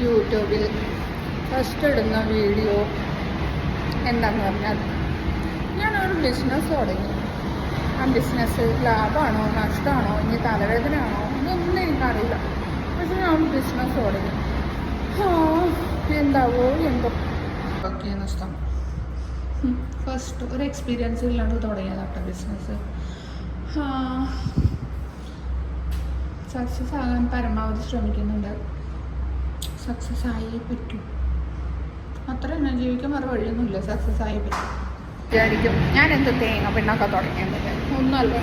യൂട്യൂബിൽ ഫസ്റ്റ് ഇടുന്ന വീഡിയോ എന്താണെന്ന് പറഞ്ഞാൽ ഞാനൊരു ബിസിനസ് തുടങ്ങി. ആ ബിസിനസ് ലാഭമാണോ നഷ്ടമാണോ ഇനി തലവേദനയാണോ ഇതൊന്നും എനിക്കറിയില്ല. പക്ഷെ ഞാൻ ഒരു ബിസിനസ് തുടങ്ങി. എന്താവോ എന്തോ ഓക്കെ നഷ്ടം. ഫസ്റ്റ് ഒരു എക്സ്പീരിയൻസ് ഇല്ലാണ്ട് തുടങ്ങിയതാട്ടോ ബിസിനസ്. സക്സസ് ആകാൻ പരമാവധി ശ്രമിക്കുന്നുണ്ട്. സക്സസ് ആയേ പറ്റൂ, അത്ര തന്നെ. ജീവിക്കാൻ വേറെ വഴിയൊന്നുമില്ല, സക്സസ് ആയേ പറ്റും. വിചാരിക്കും ഞാൻ എന്ത് തേങ്ങ പിണ്ണൊക്കെ തുടങ്ങിയത്. ഒന്നുമല്ല,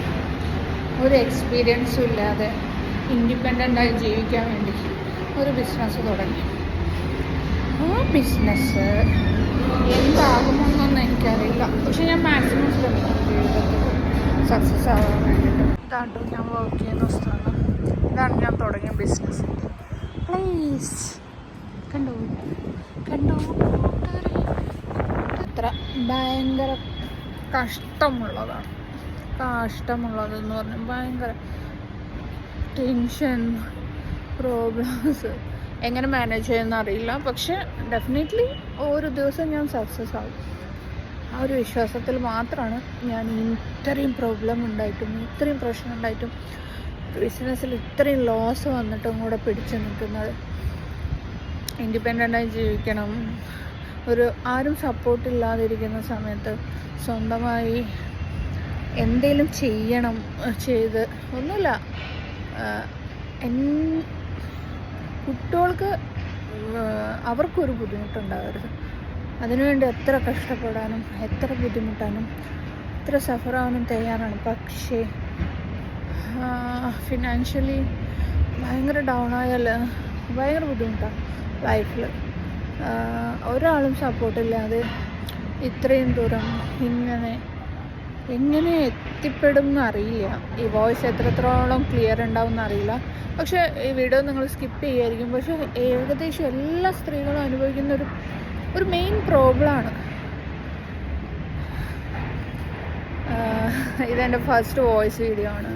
ഒരു എക്സ്പീരിയൻസും ഇല്ലാതെ ഇൻഡിപെൻഡൻ്റായി ജീവിക്കാൻ വേണ്ടി ഒരു ബിസിനസ് തുടങ്ങി. ആ ബിസിനസ് എന്താകുമെന്നൊന്നും എനിക്കറിയില്ല. പക്ഷെ ഞാൻ മാക്സിമം ശ്രമിക്കും ജീവിതത്തിൽ സക്സസ് ആകാൻ വേണ്ടിയിട്ട്. ഇതാണ്ടോ ഞാൻ വർക്ക് ചെയ്യുന്ന സ്ഥലം. ഇതാണ് ഞാൻ തുടങ്ങിയ ബിസിനസ്സിൻ്റെ പ്ലേസ്. കണ്ടോ കണ്ടോ അത്ര ഭയങ്കര കഷ്ടമുള്ളതെന്ന് പറഞ്ഞാൽ ഭയങ്കര ടെൻഷൻ, പ്രോബ്ലംസ് എങ്ങനെ മാനേജ് ചെയ്യുമെന്ന് അറിയില്ല. പക്ഷെ ഡെഫിനറ്റ്ലി ഓരോ ദിവസം ഞാൻ സക്സസ് ആകും. ആ ഒരു വിശ്വാസത്തിൽ മാത്രമാണ് ഞാൻ ഇത്രയും പ്രോബ്ലം ഉണ്ടായിട്ടും ഇത്രയും പ്രശ്നം ഉണ്ടായിട്ടും ബിസിനസ്സിൽ ഇത്രയും ലോസ് വന്നിട്ടും കൂടെ പിടിച്ചു നിൽക്കുന്നത്. ഇൻഡിപെൻഡൻ്റായി ജീവിക്കണം. ഒരു ആരും സപ്പോർട്ടില്ലാതിരിക്കുന്ന സമയത്ത് സ്വന്തമായി എന്തെങ്കിലും ചെയ്യണം. ചെയ്ത് ഒന്നുമില്ല, കുട്ടികൾക്ക് അവർക്കൊരു ബുദ്ധിമുട്ടുണ്ടാകരുത്. അതിനുവേണ്ടി എത്ര കഷ്ടപ്പെടാനും എത്ര ബുദ്ധിമുട്ടാനും എത്ര സഫറാവാനും തയ്യാറാണ്. പക്ഷേ ഫിനാൻഷ്യലി ഭയങ്കര ഡൗൺ ആയാൽ ഭയങ്കര ബുദ്ധിമുട്ടാണ് ലൈഫിൽ. ഒരാളും സപ്പോർട്ടില്ലാതെ ഇത്രയും ദൂരം എങ്ങനെ എത്തിപ്പെടും എന്നറിയില്ല. ഈ വോയിസ് എത്രത്തോളം ക്ലിയർ ഉണ്ടാവും എന്നറിയില്ല. പക്ഷേ ഈ വീഡിയോ നിങ്ങൾ സ്കിപ്പ് ചെയ്യുമായിരിക്കും. പക്ഷേ ഏകദേശം എല്ലാ സ്ത്രീകളും അനുഭവിക്കുന്ന ഒരു മെയിൻ പ്രോബ്ലമാണ്. ഇതെൻ്റെ ഫസ്റ്റ് വോയിസ് വീഡിയോ ആണ്.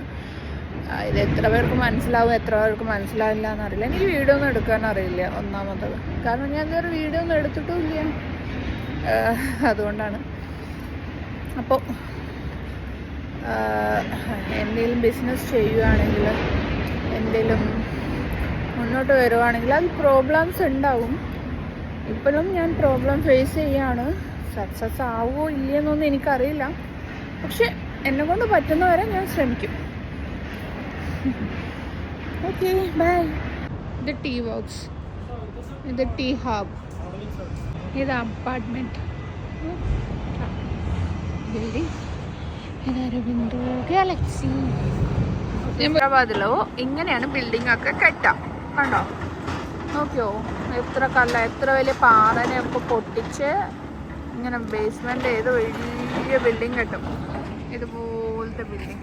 ഇത് എത്ര പേർക്ക് മനസ്സിലാവും എത്ര പേർക്ക് മനസ്സിലാവില്ല എന്നറിയില്ല. എനിക്ക് വീഡിയോ ഒന്നും എടുക്കാൻ അറിയില്ല, ഒന്നാമത്തത്. കാരണം ഞാൻ ഇതൊരു വീഡിയോ ഒന്നും എടുത്തിട്ടും ഇല്ല. അതുകൊണ്ടാണ്. അപ്പോൾ എന്തെങ്കിലും ബിസിനസ് ചെയ്യുകയാണെങ്കിൽ, എന്തെങ്കിലും മുന്നോട്ട് വരുവാണെങ്കിൽ അത് പ്രോബ്ലംസ് ഉണ്ടാവും. ഇപ്പോഴും ഞാൻ പ്രോബ്ലം ഫേസ് ചെയ്യാണ്. സക്സസ് ആവുമോ ഇല്ലയെന്നൊന്നും എനിക്കറിയില്ല. പക്ഷെ എന്നെക്കൊണ്ട് പറ്റുന്നവരെ ഞാൻ ശ്രമിക്കും. Okay bye. ഇത് ടീ ബോക്സ്, ഇത് ടീ ഹബ്, ഇത് അപ്പാർട്ട്മെൻറ്റ് ബിൽഡിംഗ്, ഇത് അരബിന്ദു ഗാലക്സി. ഹൈദരാബാദിലോ ഇങ്ങനെയാണ് ബിൽഡിംഗ് ഒക്കെ കെട്ടാം. കണ്ടോ, നോക്കിയോ എത്ര എത്ര വലിയ പാറനെയൊക്കെ പൊട്ടിച്ച് ഇങ്ങനെ ബേസ്മെൻറ്റ് ചെയ്ത് വലിയ ബിൽഡിംഗ് കെട്ടും. ഇതുപോലത്തെ ബിൽഡിംഗ്